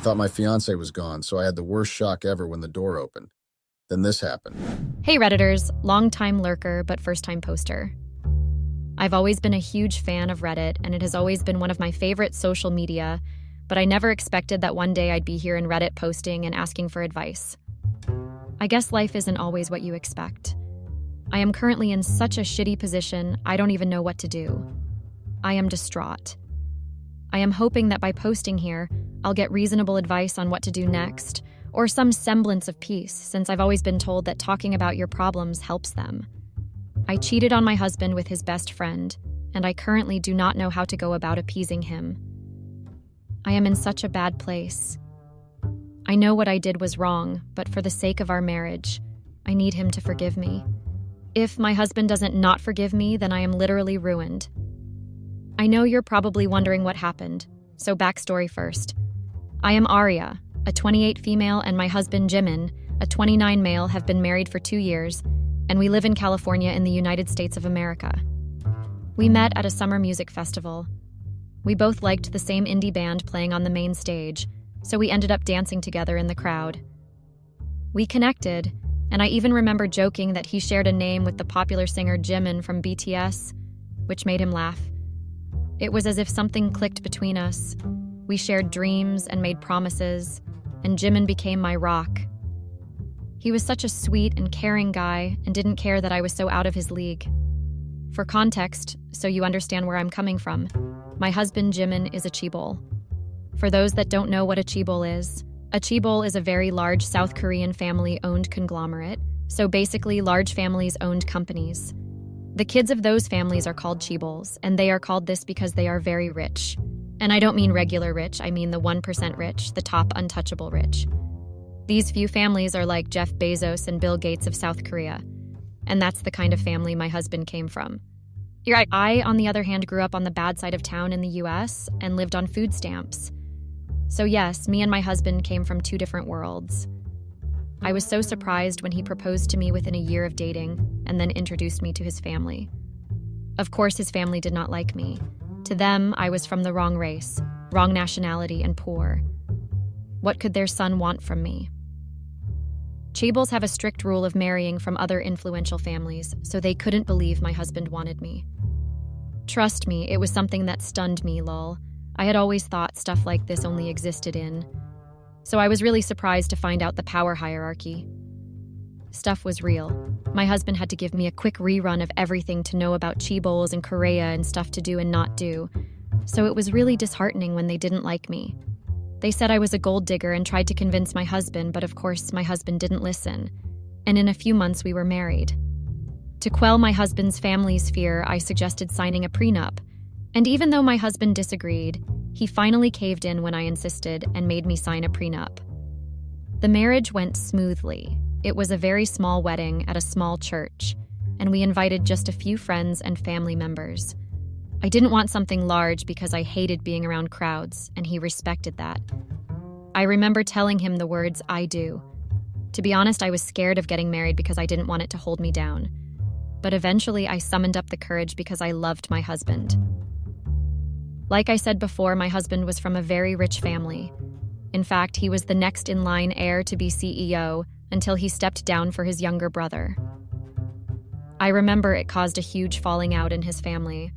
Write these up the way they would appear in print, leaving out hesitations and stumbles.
thought my fiancé was gone, so I had the worst shock ever when the door opened. Then this happened. Hey Redditors, long-time lurker but first-time poster. I've always been a huge fan of Reddit, and it has always been one of my favorite social media, but I never expected that one day I'd be here in Reddit posting and asking for advice. I guess life isn't always what you expect. I am currently in such a shitty position, I don't even know what to do. I am distraught. I am hoping that by posting here, I'll get reasonable advice on what to do next, or some semblance of peace, since I've always been told that talking about your problems helps them. I cheated on my husband with his best friend, and I currently do not know how to go about appeasing him. I am in such a bad place. I know what I did was wrong, but for the sake of our marriage, I need him to forgive me. If my husband doesn't not forgive me, then I am literally ruined. I know you're probably wondering what happened, so backstory first. I am Arya, a 28 female, and my husband Jimin, a 29 male, have been married for 2 years, and we live in California in the United States of America. We met at a summer music festival. We both liked the same indie band playing on the main stage, so we ended up dancing together in the crowd. We connected, and I even remember joking that he shared a name with the popular singer Jimin from BTS, which made him laugh. It was as if something clicked between us. We shared dreams and made promises, and Jimin became my rock. He was such a sweet and caring guy and didn't care that I was so out of his league. For context, so you understand where I'm coming from, my husband Jimin is a chaebol. For those that don't know what a chaebol is a very large South Korean family-owned conglomerate, so basically large families-owned companies. The kids of those families are called chaebols, and they are called this because they are very rich. And I don't mean regular rich, I mean the 1% rich, the top untouchable rich. These few families are like Jeff Bezos and Bill Gates of South Korea. And that's the kind of family my husband came from. I, on the other hand, grew up on the bad side of town in the US and lived on food stamps. So yes, me and my husband came from 2 different worlds. I was so surprised when he proposed to me within a year of dating and then introduced me to his family. Of course, his family did not like me. To them, I was from the wrong race, wrong nationality, and poor. What could their son want from me? Chaebols have a strict rule of marrying from other influential families, so they couldn't believe my husband wanted me. Trust me, it was something that stunned me, lol. I had always thought stuff like this only existed in. So I was really surprised to find out the power hierarchy. Stuff was real. My husband had to give me a quick rerun of everything to know about chaebols and Korea and stuff to do and not do. So it was really disheartening when they didn't like me. They said I was a gold digger and tried to convince my husband, but of course my husband didn't listen. And in a few months we were married. To quell my husband's family's fear, I suggested signing a prenup. And even though my husband disagreed, he finally caved in when I insisted and made me sign a prenup. The marriage went smoothly. It was a very small wedding at a small church, and we invited just a few friends and family members. I didn't want something large because I hated being around crowds, and he respected that. I remember telling him the words, "I do." To be honest, I was scared of getting married because I didn't want it to hold me down. But eventually I summoned up the courage because I loved my husband. Like I said before, my husband was from a very rich family. In fact, he was the next in line heir to be CEO until he stepped down for his younger brother. I remember it caused a huge falling out in his family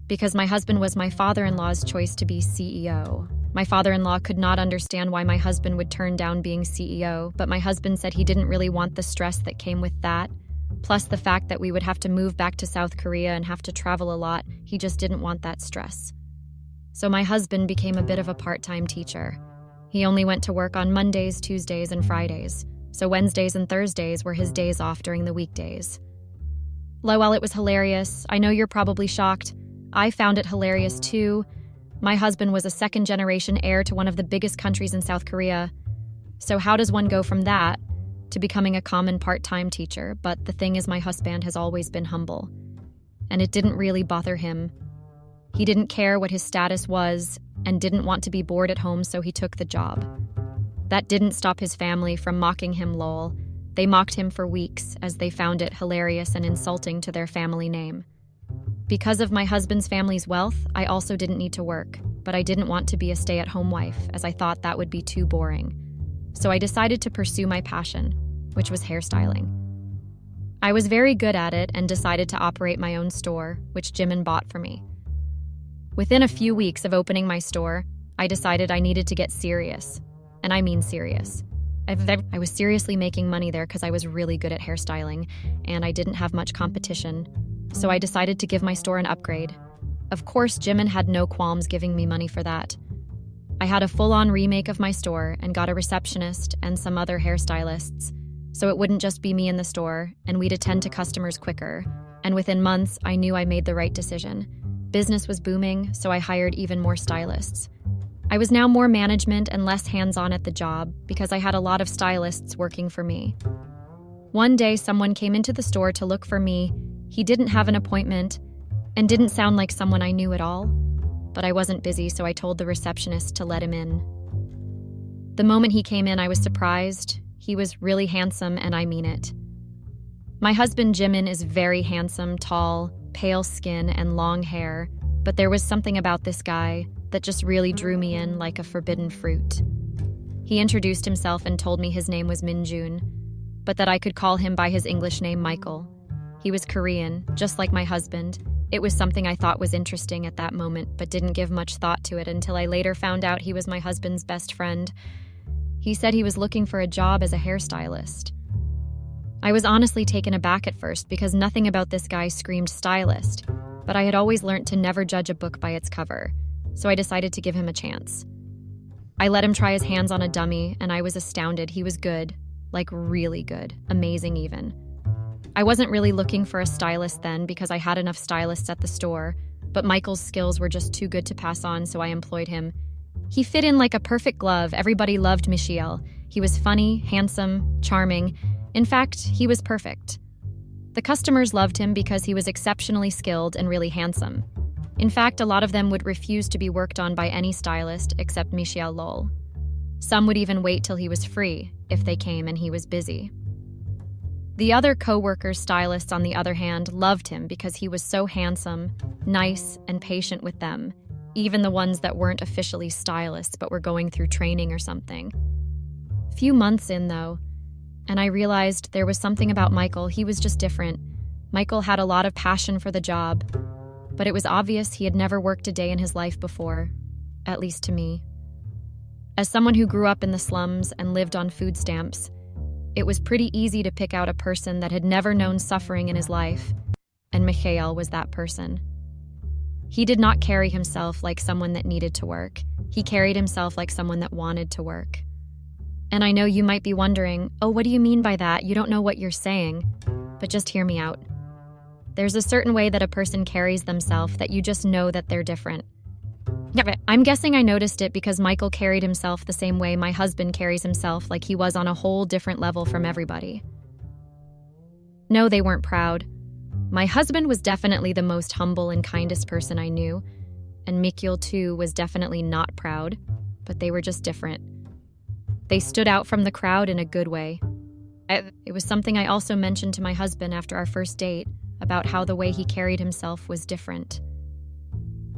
because my husband was my father-in-law's choice to be CEO. My father-in-law could not understand why my husband would turn down being CEO, but my husband said he didn't really want the stress that came with that, plus the fact that we would have to move back to South Korea and have to travel a lot. He just didn't want that stress. So my husband became a bit of a part-time teacher. He only went to work on Mondays, Tuesdays, and Fridays, so Wednesdays and Thursdays were his days off during the weekdays. While it was hilarious, I know you're probably shocked. I found it hilarious too. My husband was a second-generation heir to one of the biggest countries in South Korea. So how does one go from that to becoming a common part-time teacher? But the thing is, my husband has always been humble, and it didn't really bother him. He didn't care what his status was and didn't want to be bored at home, so he took the job. That didn't stop his family from mocking him, lol. They mocked him for weeks as they found it hilarious and insulting to their family name. Because of my husband's family's wealth, I also didn't need to work. but I didn't want to be a stay-at-home wife as I thought that would be too boring. So I decided to pursue my passion, which was hairstyling. I was very good at it and decided to operate my own store, which Jimin bought for me. Within a few weeks of opening my store, I decided I needed to get serious. And I mean serious. I was seriously making money there because I was really good at hairstyling, and I didn't have much competition. So I decided to give my store an upgrade. Of course, Jimin had no qualms giving me money for that. I had a full-on remake of my store and got a receptionist and some other hairstylists, so it wouldn't just be me in the store, and we'd attend to customers quicker. And within months, I knew I made the right decision. Business was booming, so I hired even more stylists. I was now more management and less hands-on at the job because I had a lot of stylists working for me. One day, someone came into the store to look for me. He didn't have an appointment and didn't sound like someone I knew at all. But I wasn't busy, so I told the receptionist to let him in. The moment he came in, I was surprised. He was really handsome, and I mean it. My husband, Jimin, is very handsome, tall, pale skin, and long hair, but there was something about this guy that just really drew me in like a forbidden fruit. He introduced himself and told me his name was Minjun, but that I could call him by his English name, Michael. He was Korean, just like my husband. It was something I thought was interesting at that moment, but didn't give much thought to it until I later found out he was my husband's best friend. He said he was looking for a job as a hairstylist. I was honestly taken aback at first because nothing about this guy screamed stylist, but I had always learned to never judge a book by its cover, so I decided to give him a chance. I let him try his hands on a dummy, and I was astounded. He was good, like really good, amazing even. I wasn't really looking for a stylist then because I had enough stylists at the store, but Michael's skills were just too good to pass on, so I employed him. He fit in like a perfect glove. Everybody loved Michiel. He was funny, handsome, charming. In fact, he was perfect. The customers loved him because he was exceptionally skilled and really handsome. In fact, a lot of them would refuse to be worked on by any stylist except Michiel Lol. Some would even wait till he was free, if they came and he was busy. The other co-workers, stylists, on the other hand, loved him because he was so handsome, nice, and patient with them, even the ones that weren't officially stylists but were going through training or something. Few months in, though, and I realized there was something about Michael. He was just different. Michael had a lot of passion for the job, but it was obvious he had never worked a day in his life before, at least to me. As someone who grew up in the slums and lived on food stamps, it was pretty easy to pick out a person that had never known suffering in his life, and Michiel was that person. He did not carry himself like someone that needed to work. He carried himself like someone that wanted to work. And I know you might be wondering, oh, what do you mean by that? You don't know what you're saying. But just hear me out. There's a certain way that a person carries themselves that you just know that they're different. Yeah, I'm guessing I noticed it because Michael carried himself the same way my husband carries himself, like he was on a whole different level from everybody. No, they weren't proud. My husband was definitely the most humble and kindest person I knew, and Michiel too was definitely not proud, but they were just different. They stood out from the crowd in a good way. It was something I also mentioned to my husband after our first date about how the way he carried himself was different.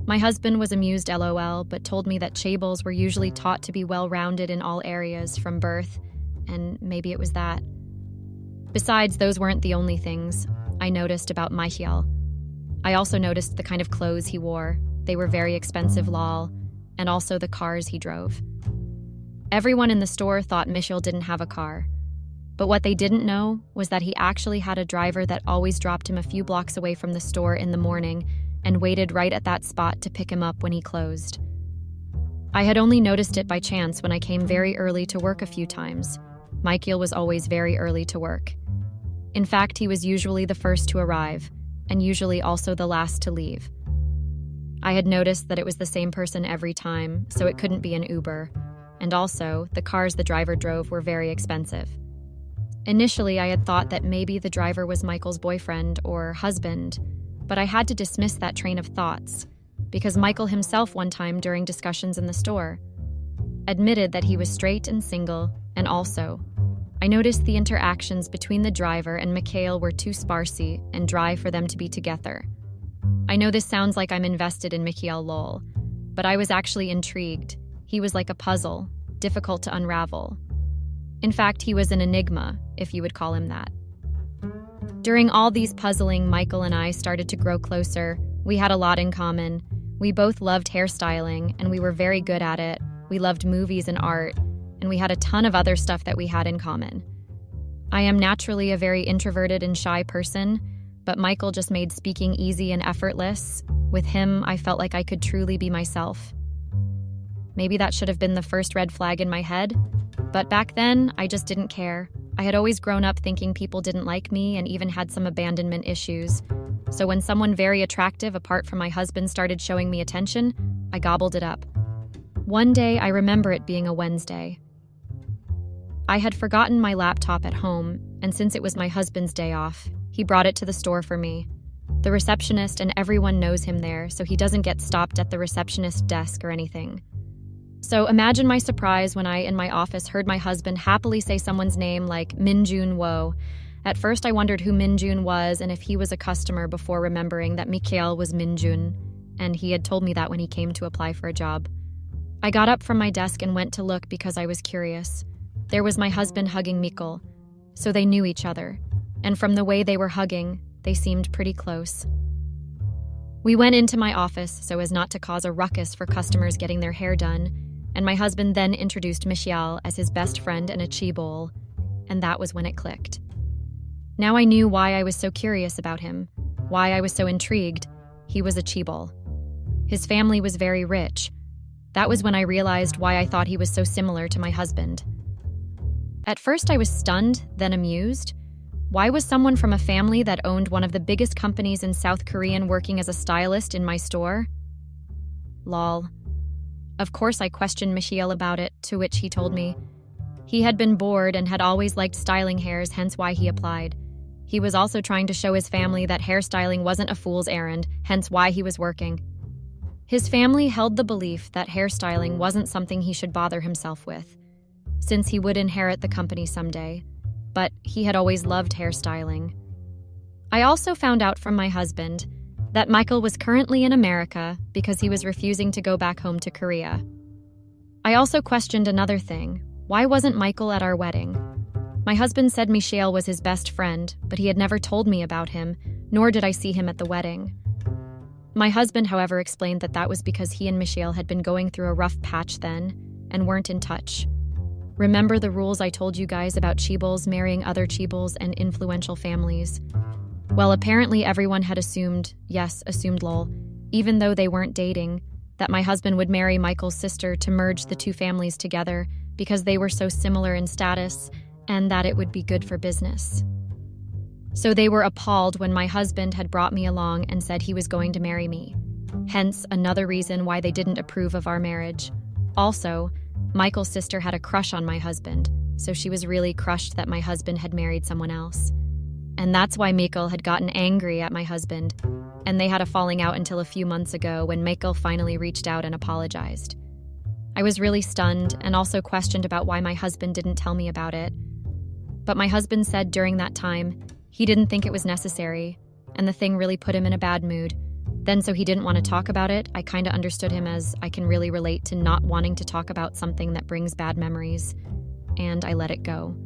My husband was amused LOL, but told me that chaebols were usually taught to be well-rounded in all areas from birth, and maybe it was that. Besides, those weren't the only things I noticed about Michiel. I also noticed the kind of clothes he wore. They were very expensive lol, and also the cars he drove. Everyone in the store thought Michiel didn't have a car, but what they didn't know was that he actually had a driver that always dropped him a few blocks away from the store in the morning and waited right at that spot to pick him up when he closed. I had only noticed it by chance when I came very early to work a few times. Michiel was always very early to work. In fact, he was usually the first to arrive, and usually also the last to leave. I had noticed that it was the same person every time, so it couldn't be an Uber, and also, the cars the driver drove were very expensive. Initially, I had thought that maybe the driver was Michael's boyfriend or husband, but I had to dismiss that train of thoughts because Michael himself one time during discussions in the store admitted that he was straight and single, and also, I noticed the interactions between the driver and Michiel were too sparsy and dry for them to be together. I know this sounds like I'm invested in Michiel lol, but I was actually intrigued. He was like a puzzle, difficult to unravel. In fact, he was an enigma, if you would call him that. During all these puzzling, Michael and I started to grow closer. We had a lot in common. We both loved hairstyling, and we were very good at it. We loved movies and art, and we had a ton of other stuff that we had in common. I am naturally a very introverted and shy person, but Michael just made speaking easy and effortless. With him, I felt like I could truly be myself. Maybe that should have been the first red flag in my head, but back then, I just didn't care. I had always grown up thinking people didn't like me and even had some abandonment issues. So when someone very attractive, apart from my husband, started showing me attention, I gobbled it up. One day, I remember it being a Wednesday. I had forgotten my laptop at home, and since it was my husband's day off, he brought it to the store for me. The receptionist and everyone knows him there, so he doesn't get stopped at the receptionist's desk or anything. So imagine my surprise when I, in my office, heard my husband happily say someone's name like Minjun Wo. At first, I wondered who Minjun was and if he was a customer before remembering that Mikhail was Minjun, and he had told me that when he came to apply for a job. I got up from my desk and went to look because I was curious. There was my husband hugging Mikhail, so they knew each other, and from the way they were hugging, they seemed pretty close. We went into my office so as not to cause a ruckus for customers getting their hair done, and my husband then introduced Michial as his best friend and a chibol, and that was when it clicked. Now I knew why I was so curious about him, why I was so intrigued. He was a chibol. His family was very rich. That was when I realized why I thought he was so similar to my husband. At first I was stunned, then amused. Why was someone from a family that owned one of the biggest companies in South Korea working as a stylist in my store? Lol. Of course I questioned Michiel about it, to which he told me he had been bored and had always liked styling hairs, hence why he applied. He was also trying to show his family that hairstyling wasn't a fool's errand, hence why he was working. His family held the belief that hairstyling wasn't something he should bother himself with, since he would inherit the company someday. But he had always loved hairstyling. I also found out from my husband that Michael was currently in America because he was refusing to go back home to Korea. I also questioned another thing. Why wasn't Michael at our wedding? My husband said Michiel was his best friend, but he had never told me about him, nor did I see him at the wedding. My husband, however, explained that that was because he and Michiel had been going through a rough patch then and weren't in touch. Remember the rules I told you guys about chibols marrying other chibols and influential families? Well, apparently everyone had assumed lol, even though they weren't dating, that my husband would marry Michael's sister to merge the two families together because they were so similar in status and that it would be good for business. So they were appalled when my husband had brought me along and said he was going to marry me. Hence, another reason why they didn't approve of our marriage. Also, Michael's sister had a crush on my husband, so she was really crushed that my husband had married someone else. And that's why Mikhail had gotten angry at my husband, and they had a falling out until a few months ago when Mikhail finally reached out and apologized. I was really stunned and also questioned about why my husband didn't tell me about it. But my husband said during that time he didn't think it was necessary, and the thing really put him in a bad mood. Then, so he didn't want to talk about it. I kind of understood him, as I can really relate to not wanting to talk about something that brings bad memories, and I let it go.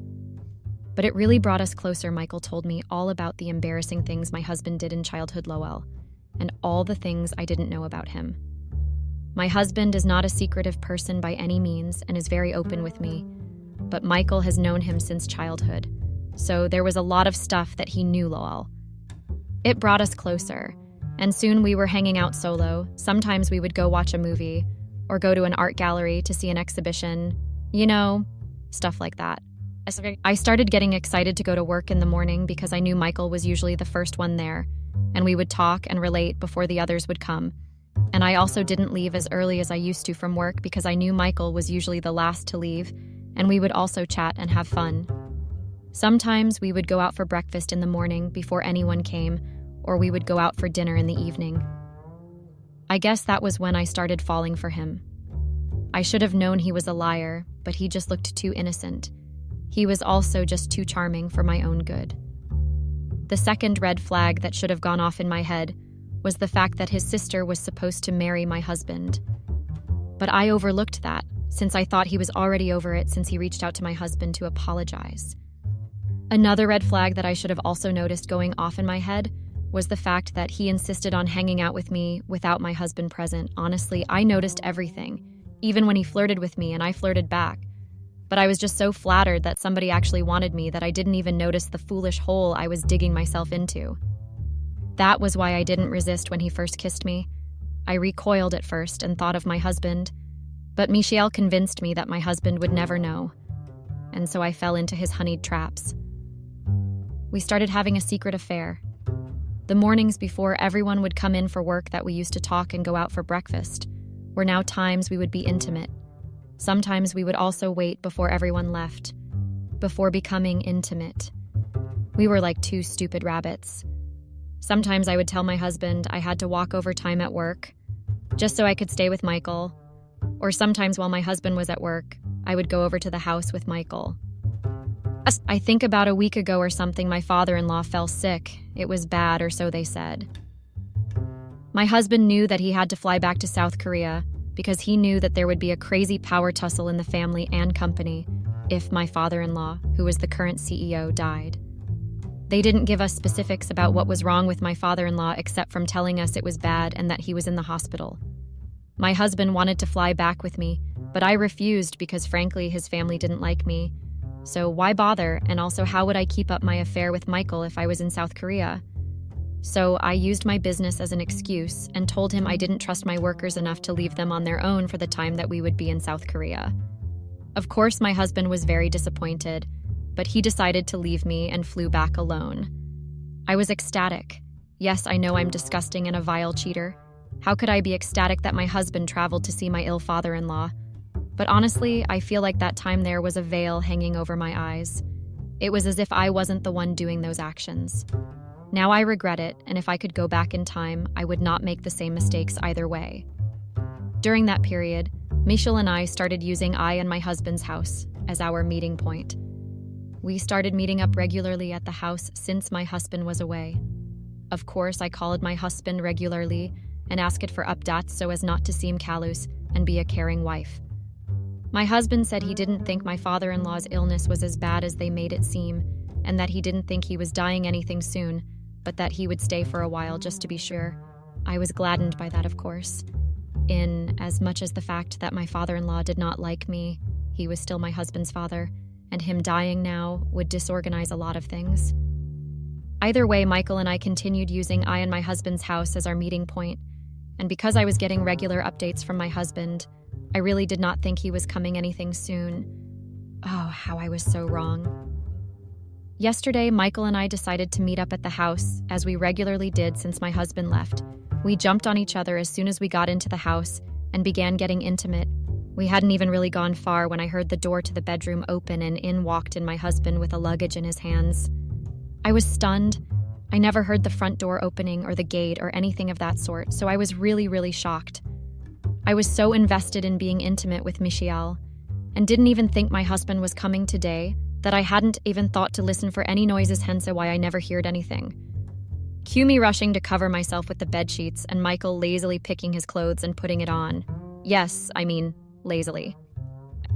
But it really brought us closer. Michael told me all about the embarrassing things my husband did in childhood, Lowell, and all the things I didn't know about him. My husband is not a secretive person by any means and is very open with me, but Michael has known him since childhood, so there was a lot of stuff that he knew, Lowell. It brought us closer. And soon we were hanging out solo. Sometimes we would go watch a movie or go to an art gallery to see an exhibition, stuff like that. I started getting excited to go to work in the morning because I knew Michael was usually the first one there, and we would talk and relate before the others would come. And I also didn't leave as early as I used to from work because I knew Michael was usually the last to leave, and we would also chat and have fun. Sometimes we would go out for breakfast in the morning before anyone came, or we would go out for dinner in the evening. I guess that was when I started falling for him. I should have known he was a liar, but he just looked too innocent. He was also just too charming for my own good. The second red flag that should have gone off in my head was the fact that his sister was supposed to marry my husband. But I overlooked that, since I thought he was already over it since he reached out to my husband to apologize. Another red flag that I should have also noticed going off in my head was the fact that he insisted on hanging out with me without my husband present. Honestly, I noticed everything, even when he flirted with me and I flirted back. But I was just so flattered that somebody actually wanted me that I didn't even notice the foolish hole I was digging myself into. That was why I didn't resist when he first kissed me. I recoiled at first and thought of my husband, but Michel convinced me that my husband would never know, and so I fell into his honeyed traps. We started having a secret affair. The mornings before everyone would come in for work that we used to talk and go out for breakfast were now times we would be intimate. Sometimes we would also wait before everyone left, before becoming intimate. We were like two stupid rabbits. Sometimes I would tell my husband I had to walk overtime at work, just so I could stay with Michael, or sometimes while my husband was at work, I would go over to the house with Michael. I think about a week ago or something, my father-in-law fell sick. It was bad, or so they said. My husband knew that he had to fly back to South Korea because he knew that there would be a crazy power tussle in the family and company if my father-in-law, who was the current CEO, died. They didn't give us specifics about what was wrong with my father-in-law except from telling us it was bad and that he was in the hospital. My husband wanted to fly back with me, but I refused because frankly his family didn't like me. So why bother, and also how would I keep up my affair with Michael if I was in South Korea? So I used my business as an excuse and told him I didn't trust my workers enough to leave them on their own for the time that we would be in South Korea. Of course, my husband was very disappointed, but he decided to leave me and flew back alone. I was ecstatic. Yes, I know I'm disgusting and a vile cheater. How could I be ecstatic that my husband traveled to see my ill father-in-law? But honestly, I feel like that time there was a veil hanging over my eyes. It was as if I wasn't the one doing those actions. Now I regret it, and if I could go back in time, I would not make the same mistakes either way. During that period, Michel and I started using I and my husband's house as our meeting point. We started meeting up regularly at the house since my husband was away. Of course, I called my husband regularly and asked for updates so as not to seem callous and be a caring wife. My husband said he didn't think my father-in-law's illness was as bad as they made it seem, and that he didn't think he was dying anything soon, but that he would stay for a while just to be sure. I was gladdened by that, of course. In as much as the fact that my father-in-law did not like me, he was still my husband's father, and him dying now would disorganize a lot of things. Either way, Michael and I continued using I and my husband's house as our meeting point, and because I was getting regular updates from my husband, I really did not think he was coming anything soon. Oh, how I was so wrong. Yesterday, Michael and I decided to meet up at the house, as we regularly did since my husband left. We jumped on each other as soon as we got into the house and began getting intimate. We hadn't even really gone far when I heard the door to the bedroom open and in walked my husband with a luggage in his hands. I was stunned. I never heard the front door opening or the gate or anything of that sort, so I was really shocked. I was so invested in being intimate with Michel and didn't even think my husband was coming today that I hadn't even thought to listen for any noises, hence why I never heard anything. Cue me rushing to cover myself with the bed sheets and Michael lazily picking his clothes and putting it on. Yes, I mean, lazily.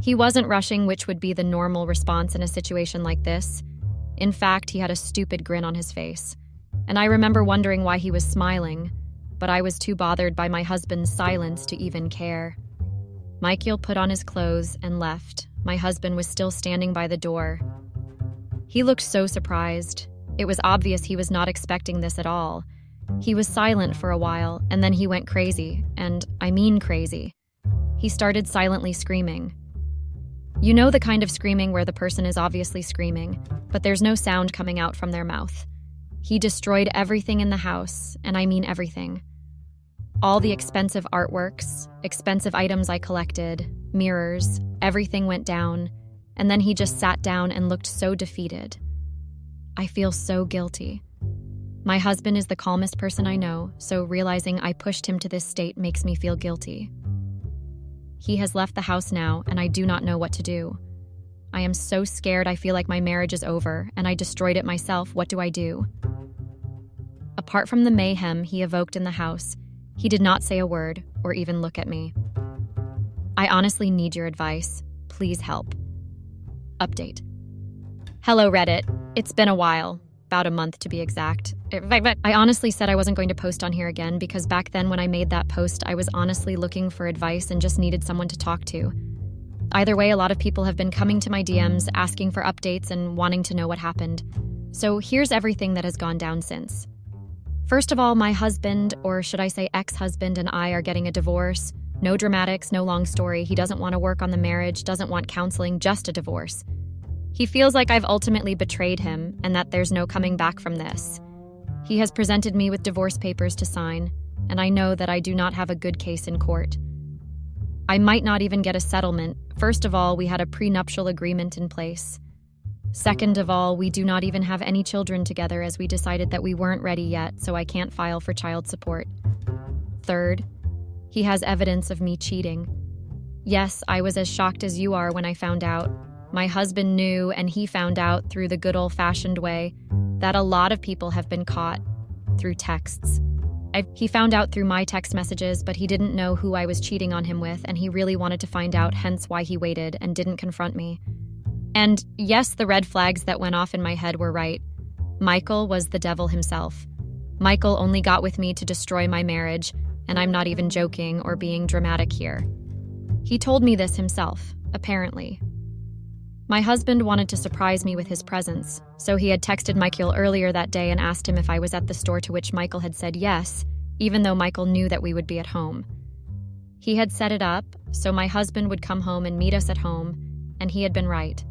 He wasn't rushing, which would be the normal response in a situation like this. In fact, he had a stupid grin on his face. And I remember wondering why he was smiling, but I was too bothered by my husband's silence to even care. Michael put on his clothes and left. My husband was still standing by the door. He looked so surprised. It was obvious he was not expecting this at all. He was silent for a while, and then he went crazy, and I mean crazy. He started silently screaming. You know the kind of screaming where the person is obviously screaming, but there's no sound coming out from their mouth. He destroyed everything in the house, and I mean everything. All the expensive artworks, expensive items I collected, mirrors, everything went down, and then he just sat down and looked so defeated. I feel so guilty. My husband is the calmest person I know, so realizing I pushed him to this state makes me feel guilty. He has left the house now, and I do not know what to do. I am so scared I feel like my marriage is over, and I destroyed it myself. What do I do? Apart from the mayhem he evoked in the house, he did not say a word or even look at me. I honestly need your advice. Please help. Update. Hello, Reddit. It's been a while. About a month to be exact. I honestly said I wasn't going to post on here again because back then when I made that post, I was honestly looking for advice and just needed someone to talk to. Either way, a lot of people have been coming to my DMs asking for updates and wanting to know what happened. So here's everything that has gone down since. First of all, my husband, or should I say ex-husband, and I are getting a divorce. No dramatics, no long story. He doesn't want to work on the marriage, doesn't want counseling, just a divorce. He feels like I've ultimately betrayed him and that there's no coming back from this. He has presented me with divorce papers to sign, and I know that I do not have a good case in court. I might not even get a settlement. First of all, we had a prenuptial agreement in place. Second of all, we do not even have any children together as we decided that we weren't ready yet, so I can't file for child support. Third, he has evidence of me cheating. Yes, I was as shocked as you are when I found out. My husband knew, and he found out through the good old-fashioned way that a lot of people have been caught through texts. He found out through my text messages, but he didn't know who I was cheating on him with, and he really wanted to find out, hence why he waited and didn't confront me. And yes, the red flags that went off in my head were right. Michael was the devil himself. Michael only got with me to destroy my marriage, and I'm not even joking or being dramatic here. He told me this himself, apparently. My husband wanted to surprise me with his presence, so he had texted Michael earlier that day and asked him if I was at the store, to which Michael had said yes, even though Michael knew that we would be at home. He had set it up so my husband would come home and meet us at home, and he had been right.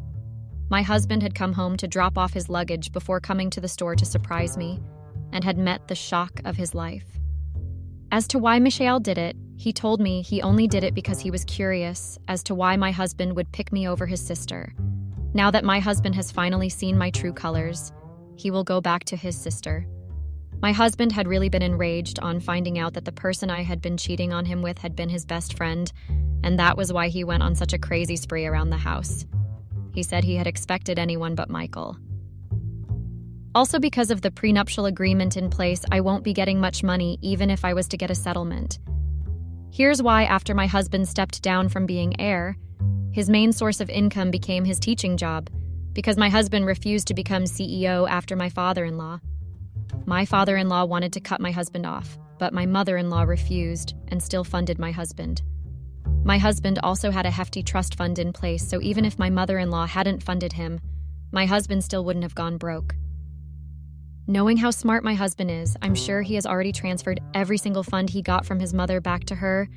My husband had come home to drop off his luggage before coming to the store to surprise me, and had met the shock of his life. As to why Michael did it, he told me he only did it because he was curious as to why my husband would pick me over his sister. Now that my husband has finally seen my true colors, he will go back to his sister. My husband had really been enraged on finding out that the person I had been cheating on him with had been his best friend, and that was why he went on such a crazy spree around the house. He said he had expected anyone but Michael. Also, because of the prenuptial agreement in place, I won't be getting much money even if I was to get a settlement. Here's why: after my husband stepped down from being heir, his main source of income became his teaching job, because my husband refused to become CEO after my father-in-law. My father-in-law wanted to cut my husband off, but my mother-in-law refused and still funded my husband. My husband also had a hefty trust fund in place, so even if my mother-in-law hadn't funded him, my husband still wouldn't have gone broke. Knowing how smart my husband is, I'm sure he has already transferred every single fund he got from his mother back to her,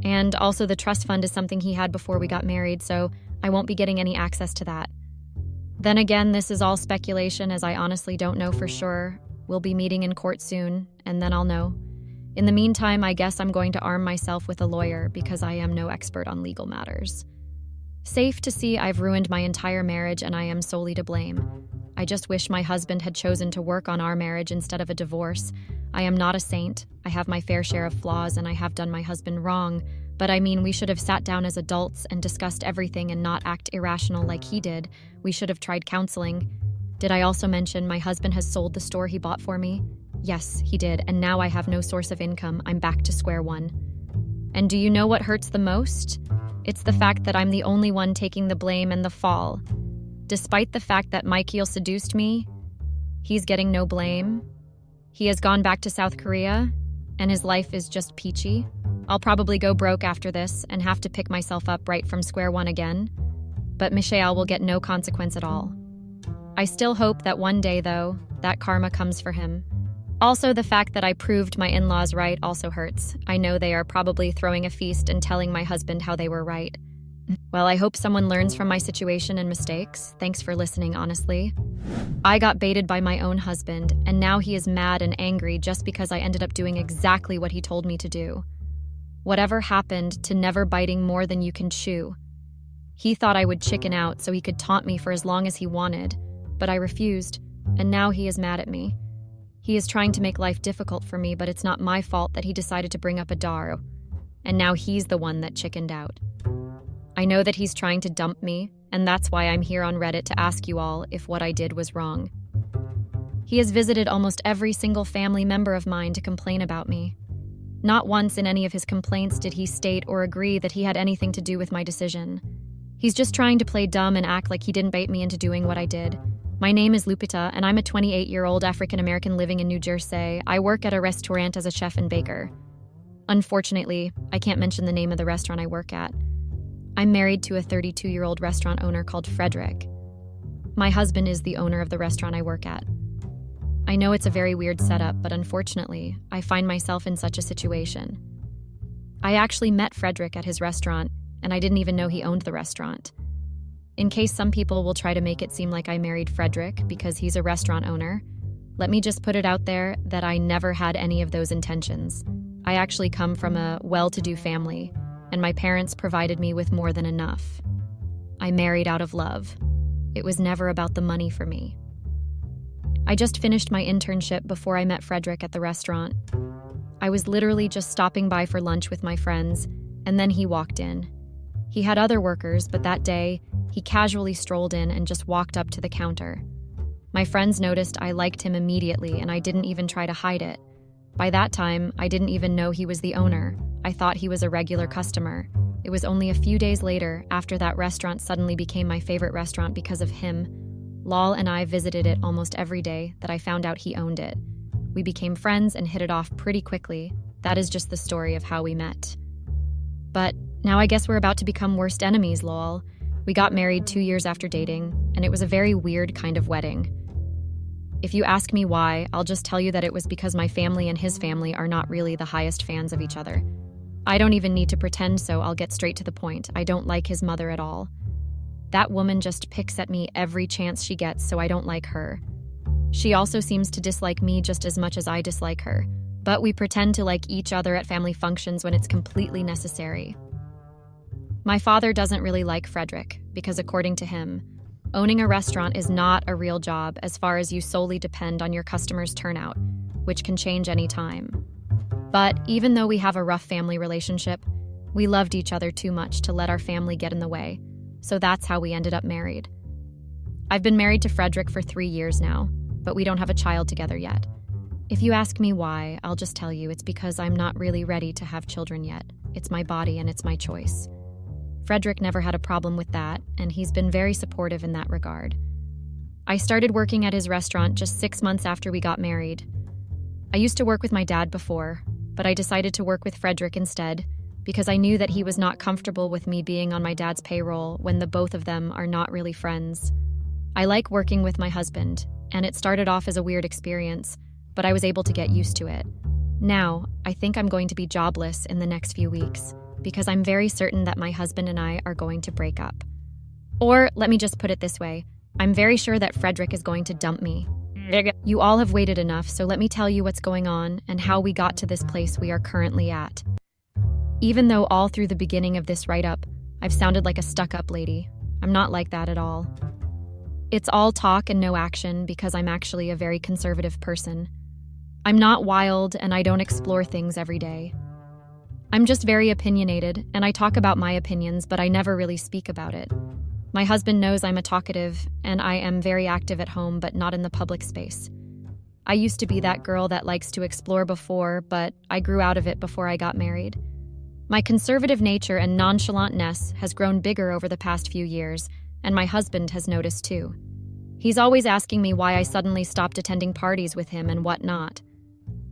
and also the trust fund is something he had before we got married, so I won't be getting any access to that. Then again, this is all speculation, as I honestly don't know for sure. We'll be meeting in court soon, and then I'll know. In the meantime, I guess I'm going to arm myself with a lawyer because I am no expert on legal matters. Safe to see I've ruined my entire marriage and I am solely to blame. I just wish my husband had chosen to work on our marriage instead of a divorce. I am not a saint. I have my fair share of flaws and I have done my husband wrong. But I mean, we should have sat down as adults and discussed everything and not act irrational like he did. We should have tried counseling. Did I also mention my husband has sold the store he bought for me? Yes, he did, and now I have no source of income. I'm back to square one. And do you know what hurts the most? It's the fact that I'm the only one taking the blame and the fall. Despite the fact that Michael seduced me, he's getting no blame. He has gone back to South Korea, and his life is just peachy. I'll probably go broke after this and have to pick myself up right from square one again. But Michael will get no consequence at all. I still hope that one day, though, that karma comes for him. Also, the fact that I proved my in-laws right also hurts. I know they are probably throwing a feast and telling my husband how they were right. Well, I hope someone learns from my situation and mistakes. Thanks for listening, honestly. I got baited by my own husband, and now he is mad and angry just because I ended up doing exactly what he told me to do. Whatever happened to never biting more than you can chew? He thought I would chicken out so he could taunt me for as long as he wanted, but I refused, and now he is mad at me. He is trying to make life difficult for me, but it's not my fault that he decided to bring up a dar, and now he's the one that chickened out. I know that he's trying to dump me, and that's why I'm here on Reddit to ask you all if what I did was wrong. He has visited almost every single family member of mine to complain about me. Not once in any of his complaints did he state or agree that he had anything to do with my decision. He's just trying to play dumb and act like he didn't bait me into doing what I did. My name is Lupita, and I'm a 28-year-old African-American living in New Jersey. I work at a restaurant as a chef and baker. Unfortunately, I can't mention the name of the restaurant I work at. I'm married to a 32-year-old restaurant owner called Frederick. My husband is the owner of the restaurant I work at. I know it's a very weird setup, but unfortunately, I find myself in such a situation. I actually met Frederick at his restaurant, and I didn't even know he owned the restaurant. In case some people will try to make it seem like I married Frederick because he's a restaurant owner, let me just put it out there that I never had any of those intentions. I actually come from a well-to-do family, and my parents provided me with more than enough. I married out of love. It was never about the money for me. I just finished my internship before I met Frederick at the restaurant. I was literally just stopping by for lunch with my friends, and then he walked in. He had other workers, but that day, he casually strolled in and just walked up to the counter. My friends noticed I liked him immediately, and I didn't even try to hide it. By that time, I didn't even know he was the owner. I thought he was a regular customer. It was only a few days later, after that restaurant suddenly became my favorite restaurant because of him. Lal and I visited it almost every day, that I found out he owned it. We became friends and hit it off pretty quickly. That is just the story of how we met. But now I guess we're about to become worst enemies, lol. We got married 2 years after dating, and it was a very weird kind of wedding. If you ask me why, I'll just tell you that it was because my family and his family are not really the highest fans of each other. I don't even need to pretend, so I'll get straight to the point. I don't like his mother at all. That woman just picks at me every chance she gets, so I don't like her. She also seems to dislike me just as much as I dislike her, but we pretend to like each other at family functions when it's completely necessary. My father doesn't really like Frederick, because according to him, owning a restaurant is not a real job as far as you solely depend on your customers' turnout, which can change any time. But even though we have a rough family relationship, we loved each other too much to let our family get in the way. So that's how we ended up married. I've been married to Frederick for 3 years now, but we don't have a child together yet. If you ask me why, I'll just tell you it's because I'm not really ready to have children yet. It's my body and it's my choice. Frederick never had a problem with that, and he's been very supportive in that regard. I started working at his restaurant just 6 months after we got married. I used to work with my dad before, but I decided to work with Frederick instead, because I knew that he was not comfortable with me being on my dad's payroll when the both of them are not really friends. I like working with my husband, and it started off as a weird experience, but I was able to get used to it. Now, I think I'm going to be jobless in the next few weeks, because I'm very certain that my husband and I are going to break up. Or, let me just put it this way, I'm very sure that Frederick is going to dump me. You all have waited enough, so let me tell you what's going on and how we got to this place we are currently at. Even though all through the beginning of this write-up, I've sounded like a stuck-up lady, I'm not like that at all. It's all talk and no action because I'm actually a very conservative person. I'm not wild and I don't explore things every day. I'm just very opinionated and I talk about my opinions, but I never really speak about it. My husband knows I'm a talkative and I am very active at home, but not in the public space. I used to be that girl that likes to explore before, but I grew out of it before I got married. My conservative nature and nonchalantness has grown bigger over the past few years, and my husband has noticed too. He's always asking me why I suddenly stopped attending parties with him and whatnot.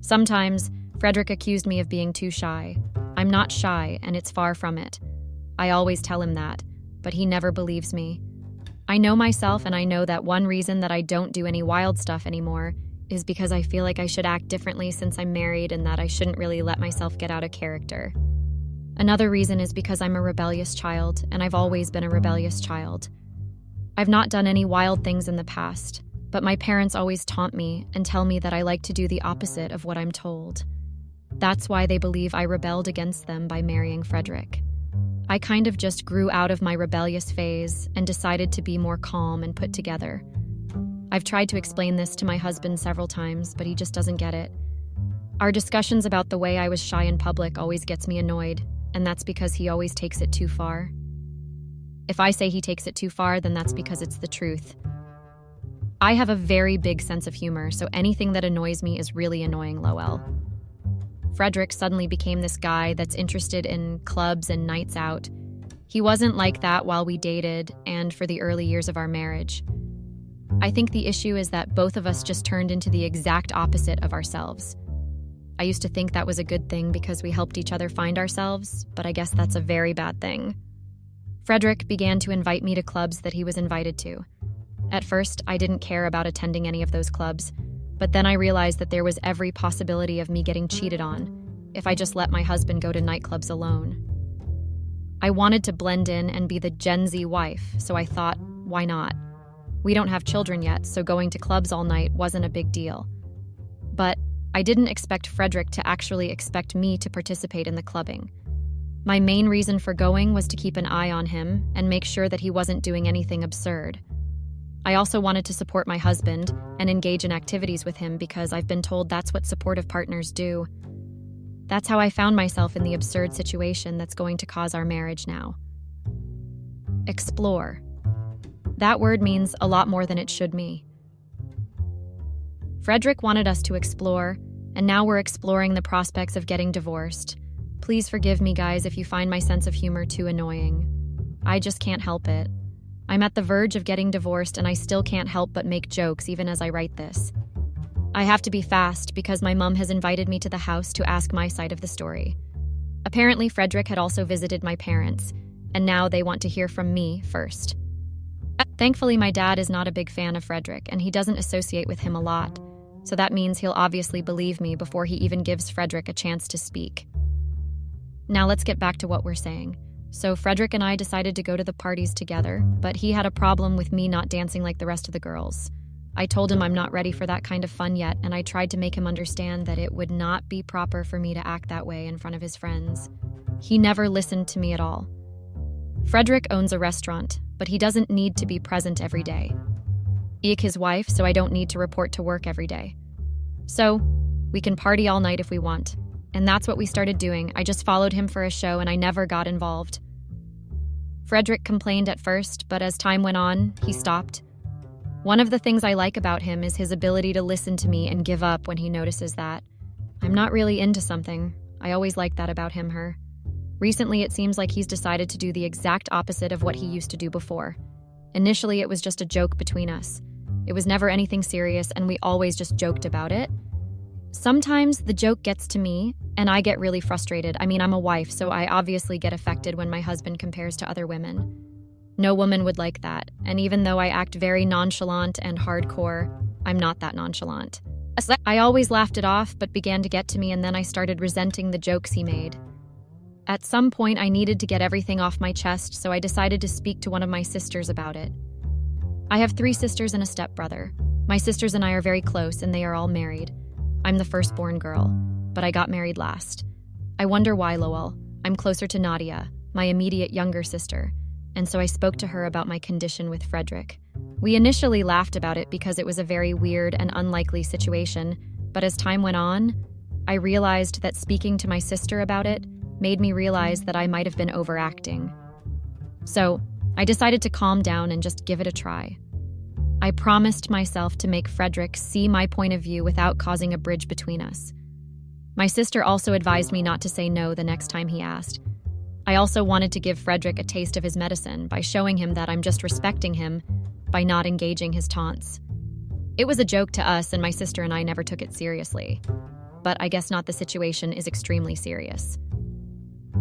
Sometimes, Frederick accused me of being too shy. I'm not shy, and it's far from it. I always tell him that, but he never believes me. I know myself, and I know that one reason that I don't do any wild stuff anymore is because I feel like I should act differently since I'm married and that I shouldn't really let myself get out of character. Another reason is because I'm a rebellious child, and I've always been a rebellious child. I've not done any wild things in the past, but my parents always taunt me and tell me that I like to do the opposite of what I'm told. That's why they believe I rebelled against them by marrying Frederick. I kind of just grew out of my rebellious phase and decided to be more calm and put together. I've tried to explain this to my husband several times, but he just doesn't get it. Our discussions about the way I was shy in public always gets me annoyed, and that's because he always takes it too far. If I say he takes it too far, then that's because it's the truth. I have a very big sense of humor, so anything that annoys me is really annoying, lol. Frederick suddenly became this guy that's interested in clubs and nights out. He wasn't like that while we dated and for the early years of our marriage. I think the issue is that both of us just turned into the exact opposite of ourselves. I used to think that was a good thing because we helped each other find ourselves, but I guess that's a very bad thing. Frederick began to invite me to clubs that he was invited to. At first, I didn't care about attending any of those clubs, but then I realized that there was every possibility of me getting cheated on if I just let my husband go to nightclubs alone. I wanted to blend in and be the Gen Z wife, so I thought, why not? We don't have children yet, so going to clubs all night wasn't a big deal. But I didn't expect Frederick to actually expect me to participate in the clubbing. My main reason for going was to keep an eye on him and make sure that he wasn't doing anything absurd. I also wanted to support my husband and engage in activities with him because I've been told that's what supportive partners do. That's how I found myself in the absurd situation that's going to cause our marriage now. Explore. That word means a lot more than it should me. Frederick wanted us to explore, and now we're exploring the prospects of getting divorced. Please forgive me, guys, if you find my sense of humor too annoying. I just can't help it. I'm at the verge of getting divorced, and I still can't help but make jokes even as I write this. I have to be fast because my mom has invited me to the house to ask my side of the story. Apparently, Frederick had also visited my parents, and now they want to hear from me first. Thankfully, my dad is not a big fan of Frederick, and he doesn't associate with him a lot, so that means he'll obviously believe me before he even gives Frederick a chance to speak. Now let's get back to what we're saying. So Frederick and I decided to go to the parties together, but he had a problem with me not dancing like the rest of the girls. I told him I'm not ready for that kind of fun yet, and I tried to make him understand that it would not be proper for me to act that way in front of his friends. He never listened to me at all. Frederick owns a restaurant, but he doesn't need to be present every day. I'm his wife, so I don't need to report to work every day. So, we can party all night if we want. And that's what we started doing. I just followed him for a show and I never got involved. Frederick complained at first, but as time went on, he stopped. One of the things I like about him is his ability to listen to me and give up when he notices that I'm not really into something. I always liked that about him, her. Recently, it seems like he's decided to do the exact opposite of what he used to do before. Initially, it was just a joke between us. It was never anything serious, and we always just joked about it. Sometimes the joke gets to me, and I get really frustrated. I mean, I'm a wife, so I obviously get affected when my husband compares to other women. No woman would like that, and even though I act very nonchalant and hardcore, I'm not that nonchalant. I always laughed it off, but began to get to me, and then I started resenting the jokes he made. At some point, I needed to get everything off my chest, so I decided to speak to one of my sisters about it. I have 3 sisters and a stepbrother. My sisters and I are very close, and they are all married. I'm the firstborn girl, but I got married last. I wonder why, Lowell. I'm closer to Nadia, my immediate younger sister, and so I spoke to her about my condition with Frederick. We initially laughed about it because it was a very weird and unlikely situation, but as time went on, I realized that speaking to my sister about it made me realize that I might have been overacting. So, I decided to calm down and just give it a try. I promised myself to make Frederick see my point of view without causing a bridge between us. My sister also advised me not to say no the next time he asked. I also wanted to give Frederick a taste of his medicine by showing him that I'm just respecting him by not engaging his taunts. It was a joke to us, and my sister and I never took it seriously. But I guess not, the situation is extremely serious.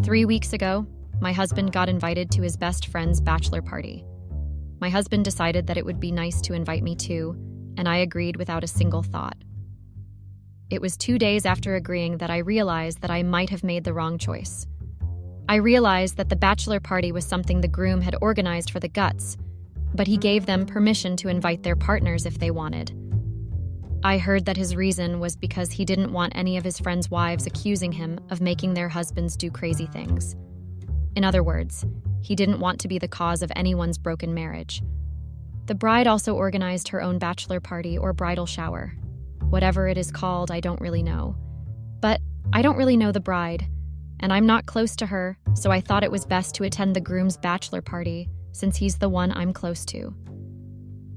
3 weeks ago, my husband got invited to his best friend's bachelor party. My husband decided that it would be nice to invite me too, and I agreed without a single thought. It was 2 days after agreeing that I realized that I might have made the wrong choice. I realized that the bachelor party was something the groom had organized for the guts, but he gave them permission to invite their partners if they wanted. I heard that his reason was because he didn't want any of his friends' wives accusing him of making their husbands do crazy things. In other words, he didn't want to be the cause of anyone's broken marriage. The bride also organized her own bachelor party or bridal shower. Whatever it is called, I don't really know. But I don't really know the bride, and I'm not close to her, so I thought it was best to attend the groom's bachelor party, since he's the one I'm close to.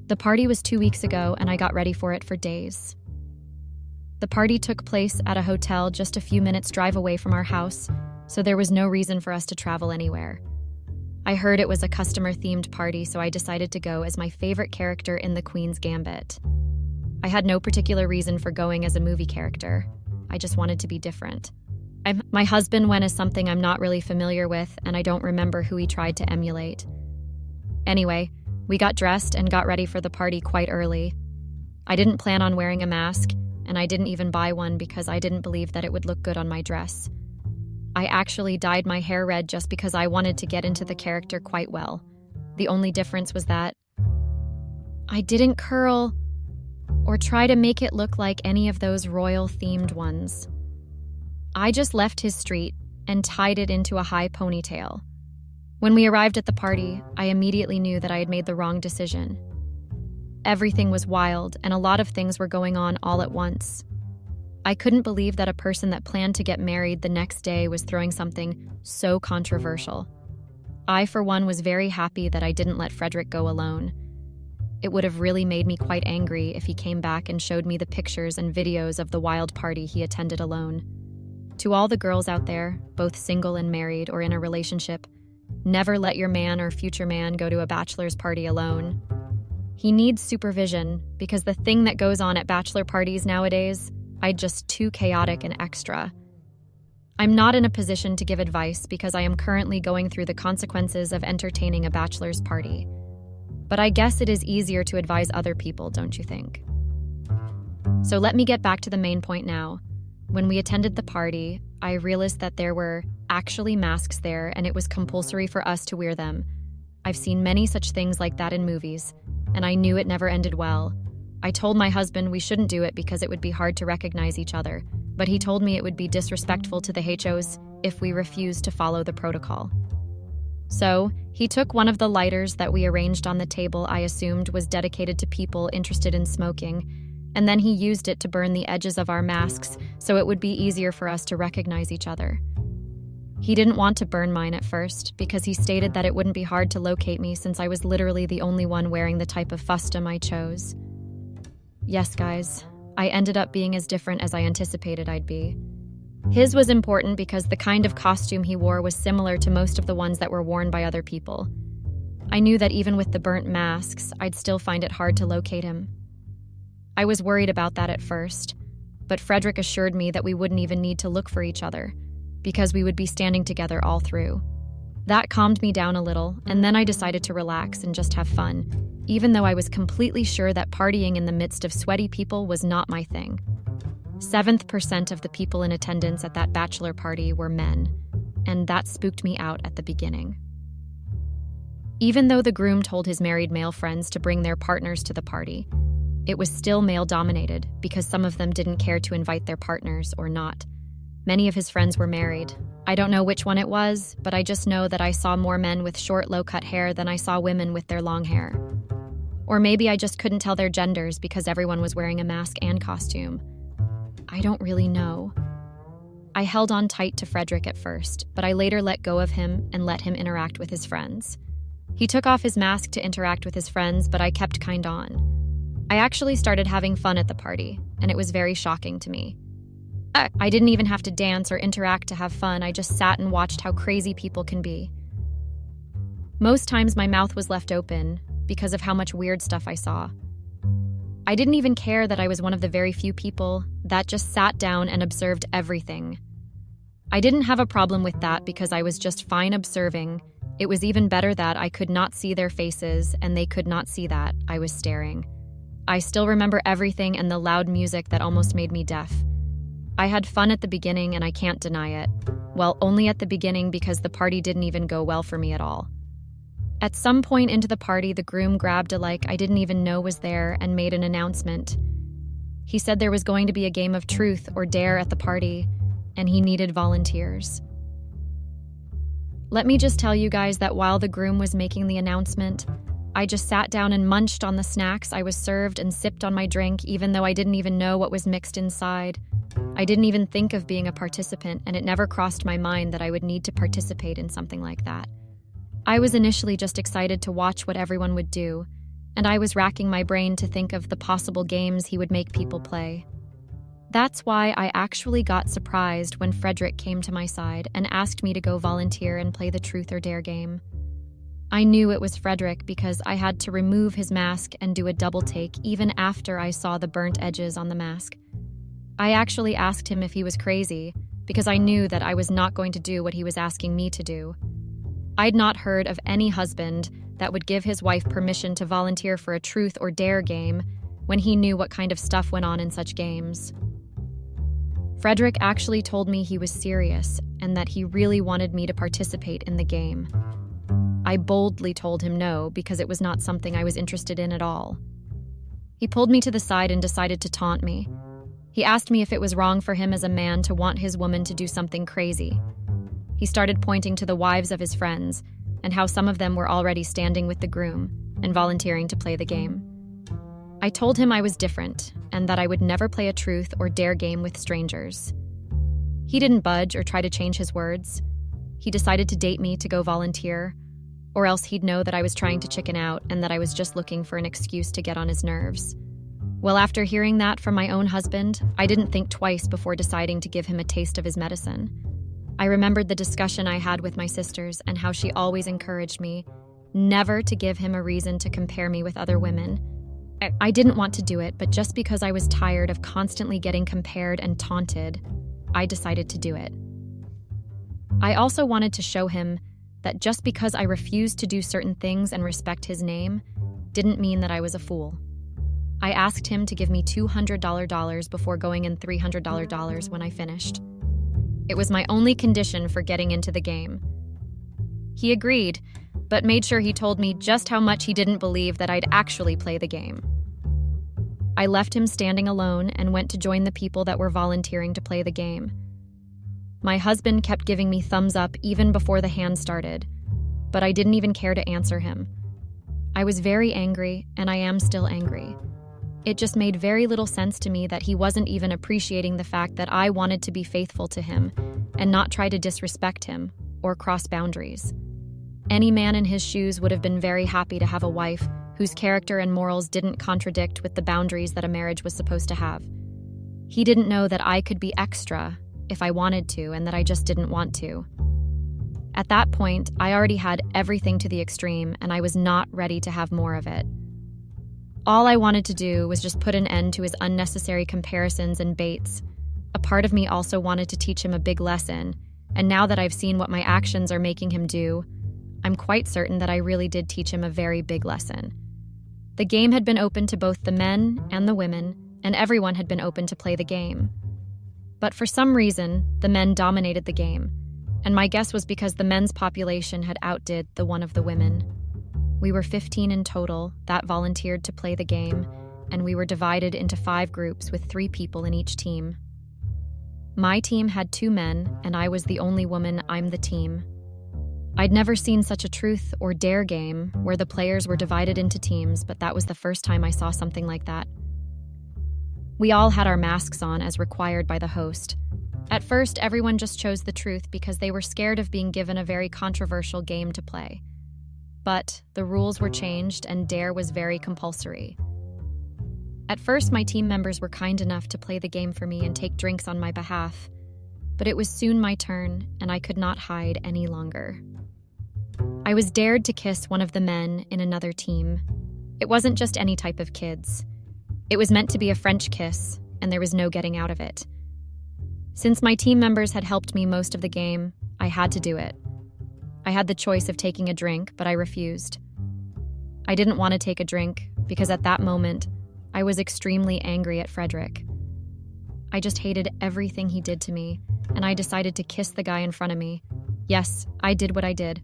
The party was 2 weeks ago, and I got ready for it for days. The party took place at a hotel just a few minutes' drive away from our house, so there was no reason for us to travel anywhere. I heard it was a customer-themed party, so I decided to go as my favorite character in The Queen's Gambit. I had no particular reason for going as a movie character. I just wanted to be different. My husband went as something I'm not really familiar with, and I don't remember who he tried to emulate. Anyway, we got dressed and got ready for the party quite early. I didn't plan on wearing a mask, and I didn't even buy one because I didn't believe that it would look good on my dress. I actually dyed my hair red just because I wanted to get into the character quite well. The only difference was that I didn't curl or try to make it look like any of those royal-themed ones. I just left his street and tied it into a high ponytail. When we arrived at the party, I immediately knew that I had made the wrong decision. Everything was wild, and a lot of things were going on all at once. I couldn't believe that a person that planned to get married the next day was throwing something so controversial. I, for one, was very happy that I didn't let Frederick go alone. It would have really made me quite angry if he came back and showed me the pictures and videos of the wild party he attended alone. To all the girls out there, both single and married or in a relationship, never let your man or future man go to a bachelor's party alone. He needs supervision because the thing that goes on at bachelor parties nowadays, just too chaotic and extra. I'm not in a position to give advice because I am currently going through the consequences of entertaining a bachelor's party. But I guess it is easier to advise other people, don't you think? So let me get back to the main point now. When we attended the party, I realized that there were actually masks there and it was compulsory for us to wear them. I've seen many such things like that in movies, and I knew it never ended well. I told my husband we shouldn't do it because it would be hard to recognize each other, but he told me it would be disrespectful to the HOs if we refused to follow the protocol. So, he took one of the lighters that we arranged on the table I assumed was dedicated to people interested in smoking, and then he used it to burn the edges of our masks so it would be easier for us to recognize each other. He didn't want to burn mine at first because he stated that it wouldn't be hard to locate me since I was literally the only one wearing the type of fustum I chose. Yes, guys, I ended up being as different as I anticipated I'd be. His was important because the kind of costume he wore was similar to most of the ones that were worn by other people. I knew that even with the burnt masks, I'd still find it hard to locate him. I was worried about that at first, but Frederick assured me that we wouldn't even need to look for each other, because we would be standing together all through. That calmed me down a little, and then I decided to relax and just have fun, even though I was completely sure that partying in the midst of sweaty people was not my thing. 7th% of the people in attendance at that bachelor party were men, and that spooked me out at the beginning. Even though the groom told his married male friends to bring their partners to the party, it was still male-dominated because some of them didn't care to invite their partners or not. Many of his friends were married. I don't know which one it was, but I just know that I saw more men with short, low-cut hair than I saw women with their long hair. Or maybe I just couldn't tell their genders because everyone was wearing a mask and costume. I don't really know. I held on tight to Frederick at first, but I later let go of him and let him interact with his friends. He took off his mask to interact with his friends, but I kept kind on. I actually started having fun at the party, and it was very shocking to me. I didn't even have to dance or interact to have fun, I just sat and watched how crazy people can be. Most times my mouth was left open because of how much weird stuff I saw. I didn't even care that I was one of the very few people that just sat down and observed everything. I didn't have a problem with that because I was just fine observing. It was even better that I could not see their faces and they could not see that I was staring. I still remember everything and the loud music that almost made me deaf. I had fun at the beginning and I can't deny it. Well, only at the beginning because the party didn't even go well for me at all. At some point into the party, the groom grabbed a I didn't even know was there and made an announcement. He said there was going to be a game of truth or dare at the party, and he needed volunteers. Let me just tell you guys that while the groom was making the announcement, I just sat down and munched on the snacks I was served and sipped on my drink even though I didn't even know what was mixed inside. I didn't even think of being a participant, and it never crossed my mind that I would need to participate in something like that. I was initially just excited to watch what everyone would do, and I was racking my brain to think of the possible games he would make people play. That's why I actually got surprised when Frederick came to my side and asked me to go volunteer and play the truth or dare game. I knew it was Frederick because I had to remove his mask and do a double take even after I saw the burnt edges on the mask. I actually asked him if he was crazy because I knew that I was not going to do what he was asking me to do. I'd not heard of any husband that would give his wife permission to volunteer for a truth or dare game when he knew what kind of stuff went on in such games. Frederick actually told me he was serious and that he really wanted me to participate in the game. I boldly told him no because it was not something I was interested in at all. He pulled me to the side and decided to taunt me. He asked me if it was wrong for him as a man to want his woman to do something crazy. He started pointing to the wives of his friends and how some of them were already standing with the groom and volunteering to play the game. I told him I was different and that I would never play a truth or dare game with strangers. He didn't budge or try to change his words. He decided to date me to go volunteer, or else he'd know that I was trying to chicken out and that I was just looking for an excuse to get on his nerves. Well, after hearing that from my own husband, I didn't think twice before deciding to give him a taste of his medicine. I remembered the discussion I had with my sisters and how she always encouraged me never to give him a reason to compare me with other women. I didn't want to do it, but just because I was tired of constantly getting compared and taunted, I decided to do it. I also wanted to show him that just because I refused to do certain things and respect his name didn't mean that I was a fool. I asked him to give me $200 before going in $300 when I finished. It was my only condition for getting into the game. He agreed, but made sure he told me just how much he didn't believe that I'd actually play the game. I left him standing alone and went to join the people that were volunteering to play the game. My husband kept giving me thumbs up even before the hand started, but I didn't even care to answer him. I was very angry, and I am still angry. It just made very little sense to me that he wasn't even appreciating the fact that I wanted to be faithful to him and not try to disrespect him or cross boundaries. Any man in his shoes would have been very happy to have a wife whose character and morals didn't contradict with the boundaries that a marriage was supposed to have. He didn't know that I could be extra if I wanted to and that I just didn't want to. At that point, I already had everything to the extreme and I was not ready to have more of it. All I wanted to do was just put an end to his unnecessary comparisons and baits. A part of me also wanted to teach him a big lesson, and now that I've seen what my actions are making him do, I'm quite certain that I really did teach him a very big lesson. The game had been open to both the men and the women, and everyone had been open to play the game. But for some reason, the men dominated the game, and my guess was because the men's population had outdid the one of the women. We were 15 in total that volunteered to play the game, and we were divided into 5 groups with 3 people in each team. My team had 2 men, and I was the only woman. I'm the team. I'd never seen such a truth or dare game where the players were divided into teams, but that was the first time I saw something like that. We all had our masks on as required by the host. At first, everyone just chose the truth because they were scared of being given a very controversial game to play. But the rules were changed and dare was very compulsory. At first, my team members were kind enough to play the game for me and take drinks on my behalf, but it was soon my turn and I could not hide any longer. I was dared to kiss one of the men in another team. It wasn't just any type of kids. It was meant to be a French kiss, and there was no getting out of it. Since my team members had helped me most of the game, I had to do it. I had the choice of taking a drink, but I refused. I didn't want to take a drink because at that moment, I was extremely angry at Frederick. I just hated everything he did to me, and I decided to kiss the guy in front of me. Yes, I did what I did.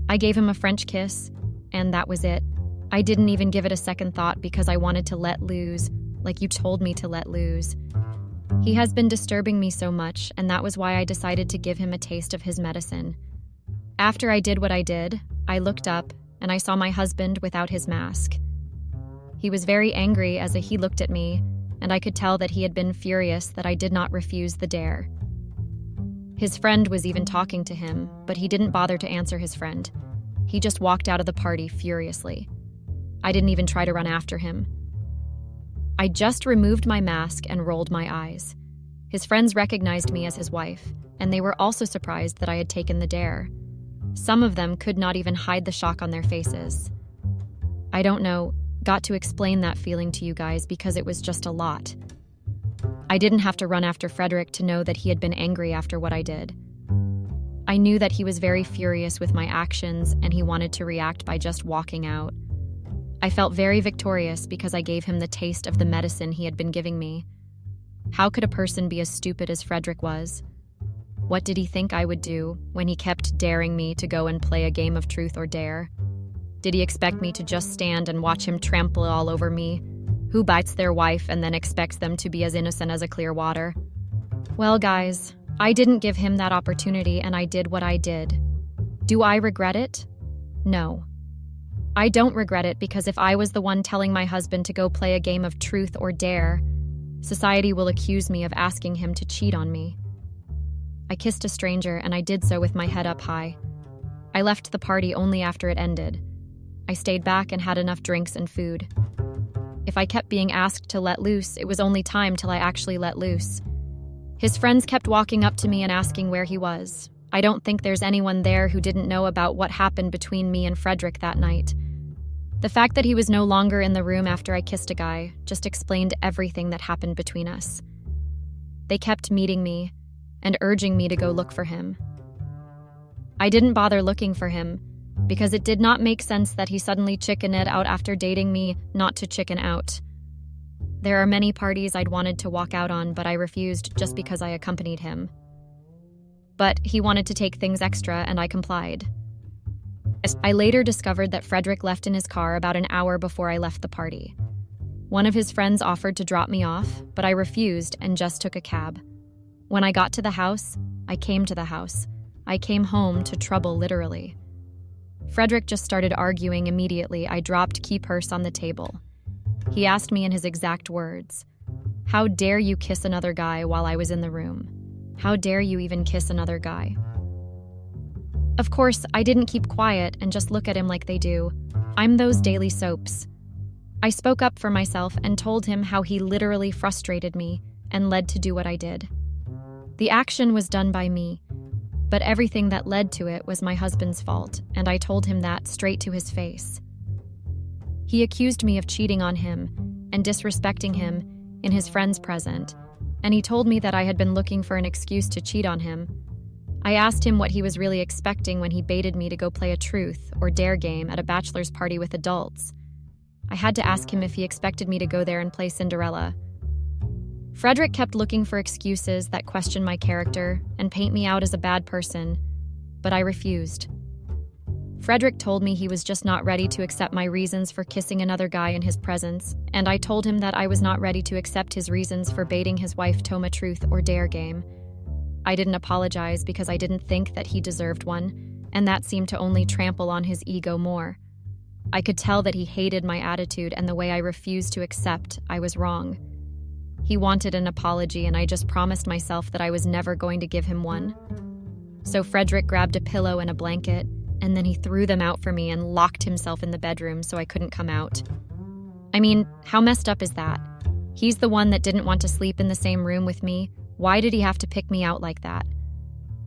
I gave him a French kiss, and that was it. I didn't even give it a second thought because I wanted to let loose, like you told me to let loose. He has been disturbing me so much, and that was why I decided to give him a taste of his medicine. After I did what I did, I looked up, and I saw my husband without his mask. He was very angry as he looked at me, and I could tell that he had been furious that I did not refuse the dare. His friend was even talking to him, but he didn't bother to answer his friend. He just walked out of the party furiously. I didn't even try to run after him. I just removed my mask and rolled my eyes. His friends recognized me as his wife, and they were also surprised that I had taken the dare. Some of them could not even hide the shock on their faces. I don't know, got to explain that feeling to you guys because it was just a lot. I didn't have to run after Frederick to know that he had been angry after what I did. I knew that he was very furious with my actions and he wanted to react by just walking out. I felt very victorious because I gave him the taste of the medicine he had been giving me. How could a person be as stupid as Frederick was? What did he think I would do when he kept daring me to go and play a game of truth or dare? Did he expect me to just stand and watch him trample all over me? Who bites their wife and then expects them to be as innocent as a clear water? Well, guys, I didn't give him that opportunity and I did what I did. Do I regret it? No. I don't regret it because if I was the one telling my husband to go play a game of truth or dare, society will accuse me of asking him to cheat on me. I kissed a stranger and I did so with my head up high. I left the party only after it ended. I stayed back and had enough drinks and food. If I kept being asked to let loose, it was only time till I actually let loose. His friends kept walking up to me and asking where he was. I don't think there's anyone there who didn't know about what happened between me and Frederick that night. The fact that he was no longer in the room after I kissed a guy just explained everything that happened between us. They kept meeting me and urging me to go look for him. I didn't bother looking for him because it did not make sense that he suddenly chickened out after dating me not to chicken out. There are many parties I'd wanted to walk out on, but I refused just because I accompanied him. But he wanted to take things extra and I complied. I later discovered that Frederick left in his car about an hour before I left the party. One of his friends offered to drop me off, but I refused and just took a cab. When I got to the house, I came to the house. I came home to trouble, literally. Frederick just started arguing immediately. I dropped key purse on the table. He asked me in his exact words, "How dare you kiss another guy while I was in the room? How dare you even kiss another guy?" Of course, I didn't keep quiet and just look at him like they do. I'm those daily soaps. I spoke up for myself and told him how he literally frustrated me and led to do what I did. The action was done by me, but everything that led to it was my husband's fault, and I told him that straight to his face. He accused me of cheating on him and disrespecting him in his friends present, and he told me that I had been looking for an excuse to cheat on him. I asked him what he was really expecting when he baited me to go play a truth or dare game at a bachelor's party with adults. I had to ask him if he expected me to go there and play Cinderella. Frederick kept looking for excuses that questioned my character and paint me out as a bad person, but I refused. Frederick told me he was just not ready to accept my reasons for kissing another guy in his presence, and I told him that I was not ready to accept his reasons for baiting his wife to a truth or dare game. I didn't apologize because I didn't think that he deserved one, and that seemed to only trample on his ego more. I could tell that he hated my attitude and the way I refused to accept I was wrong. He wanted an apology, and I just promised myself that I was never going to give him one. So Frederick grabbed a pillow and a blanket, and then he threw them out for me and locked himself in the bedroom so I couldn't come out. I mean, how messed up is that? He's the one that didn't want to sleep in the same room with me. Why did he have to pick me out like that?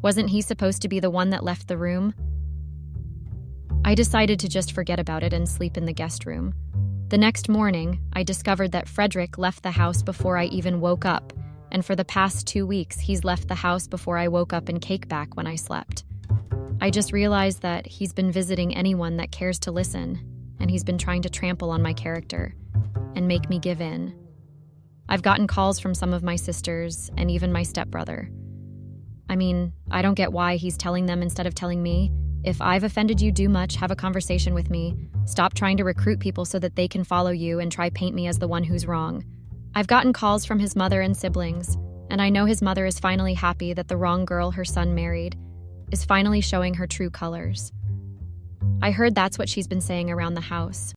Wasn't he supposed to be the one that left the room? I decided to just forget about it and sleep in the guest room. The next morning, I discovered that Frederick left the house before I even woke up, and for the past 2 weeks, he's left the house before I woke up and came back when I slept. I just realized that he's been visiting anyone that cares to listen, and he's been trying to trample on my character and make me give in. I've gotten calls from some of my sisters and even my stepbrother. I mean, I don't get why he's telling them instead of telling me. If I've offended you too much, have a conversation with me. Stop trying to recruit people so that they can follow you and try paint me as the one who's wrong. I've gotten calls from his mother and siblings, and I know his mother is finally happy that the wrong girl her son married is finally showing her true colors. I heard that's what she's been saying around the house.